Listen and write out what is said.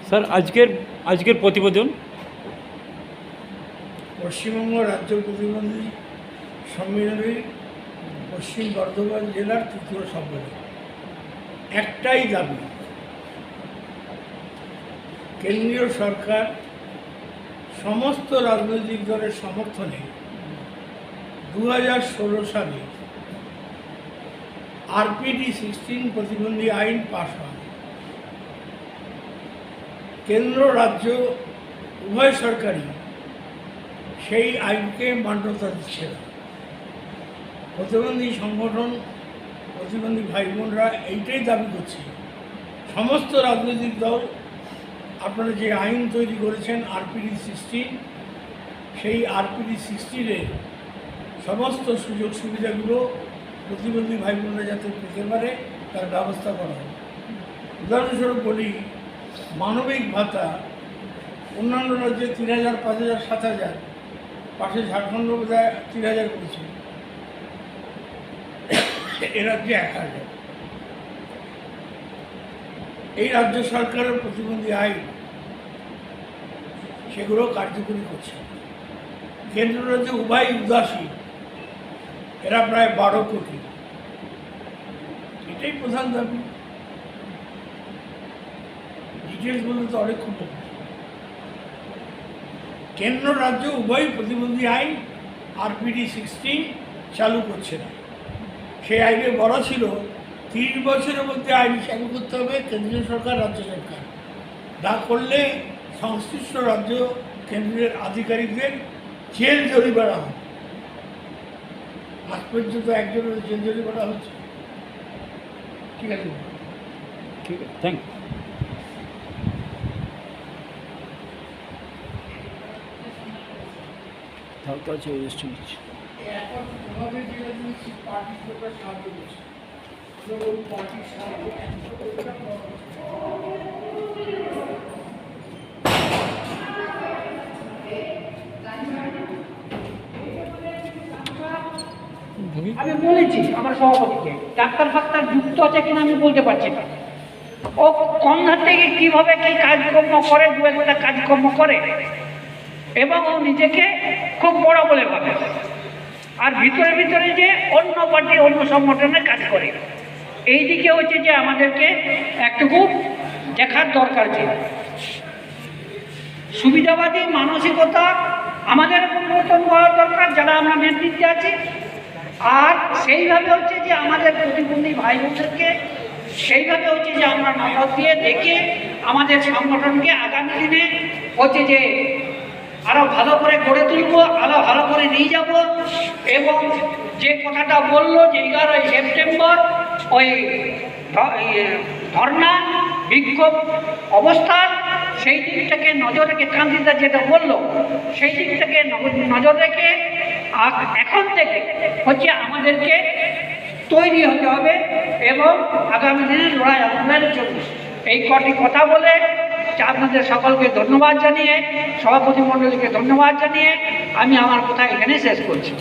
Sir আজকের প্রতিবেদন পশ্চিমবঙ্গ রাজ্য প্রতিবন্ধী সম্মেলনের পশ্চিম বর্ধমান জেলার তৃতীয় সম্মেলন। একটাই দাবি, কেন্দ্রীয় সরকার সমস্ত রাজনৈতিক দলের সমর্থনে 2016 সালে RPD16 প্রতিবন্ধী আইন পাশ হয়। কেন্দ্র রাজ্য উভয় সরকারই সেই আইনকে মান্যতা দিচ্ছে না। প্রতিবন্ধী সংগঠন, প্রতিবন্ধী ভাই বোনরা এইটাই দাবি করছে, সমস্ত রাজনৈতিক দল আপনারা যে আইন তৈরি করেছেন RPD16, সেই RPD16-এর সমস্ত সুযোগ সুবিধাগুলো প্রতিবন্ধী ভাই বোনরা যাতে পেতে পারে তার ব্যবস্থা করা হয়। উদাহরণস্বরূপ বলি, মানবিক ভাতা অন্যান্য রাজ্যে 3000, 5000, 7000, পাশে ঝাড়খণ্ড বোধহয় 3000 করেছে, এ রাজ্যে 1000। এই রাজ্য সরকারের প্রতিবন্ধী আইন সেগুলো কার্যকরী করছে। কেন্দ্র রাজ্য উভয় উদাসীন, এরা প্রায় 12 কোটি। এটাই প্রধান দাবি। ডিটেলস বলতে তো অনেক খুব কেন্দ্র রাজ্য উভয় প্রতিবন্ধী আইন RPD16 চালু করছে না। সেই আইনে বলা ছিল 30 বছরের মধ্যে আইন চালু করতে হবে কেন্দ্রীয় সরকার, রাজ্য সরকার। না করলে সংশ্লিষ্ট রাজ্য কেন্দ্রের আধিকারিকদের জেল জরিমানা হবে। আজ পর্যন্ত একজনের জেল জরিমানা হচ্ছে। ঠিক আছে, ঠিক আছে, থ্যাংক ইউ। তাহলে আছে রেজিস্ট্রি নিচ্ছি। এখন ওভাবে যেটা দিয়েছি পার্টির লোকের সাহায্য করছে, ওই পার্টির সাহায্য আমি বলেছি আমার সভাপতিকে, ডাক্তার ফাক্তার যুক্ত আছে কিনা আমি বলতে পারছি না। ও কম ধার থেকে কীভাবে কী কাজকর্ম করে, দু একটা কাজকর্ম করে এবং ও নিজেকে খুব বড় বলে ভাবে, আর ভিতরে ভিতরে যে অন্য পার্টি, অন্য সংগঠনের কাজ করে। এই দিকে হচ্ছে যে আমাদেরকে একটুকু দেখার দরকার ছিল। সুবিধাবাদী মানসিকতা আমাদের পরিবর্তন করা দরকার, যারা আমরা নেতৃত্বে আছি। আর সেইভাবে হচ্ছে যে আমাদের প্রতিবন্ধী ভাই বোনদেরকে সেইভাবে হচ্ছে যে আমরা নজর দিয়ে দেখে আমাদের সংগঠনকে আগামী দিনে হচ্ছে যে আরও ভালো করে গড়ে তুলব, আরও ভালো করে নিয়ে যাব। এবং যে কথাটা বললো যে 11ই সেপ্টেম্বর ওই ধর্না বিক্ষোভ অবস্থান, সেই দিকটাকে নজর রেখে, কান্তিদা যেটা বললো সেই দিকটাকে নজর রেখে এখন থেকে হচ্ছে আমাদেরকে তৈরি হতে হবে এবং আগামী দিনে লড়াই আন্দোলনের জন্য এই কটি কথা বলে আপনাদের সকলকে ধন্যবাদ জানিয়ে, সভাপতি মণ্ডলীকে ধন্যবাদ জানিয়ে আমি আমার কথা এখানে শেষ করছি।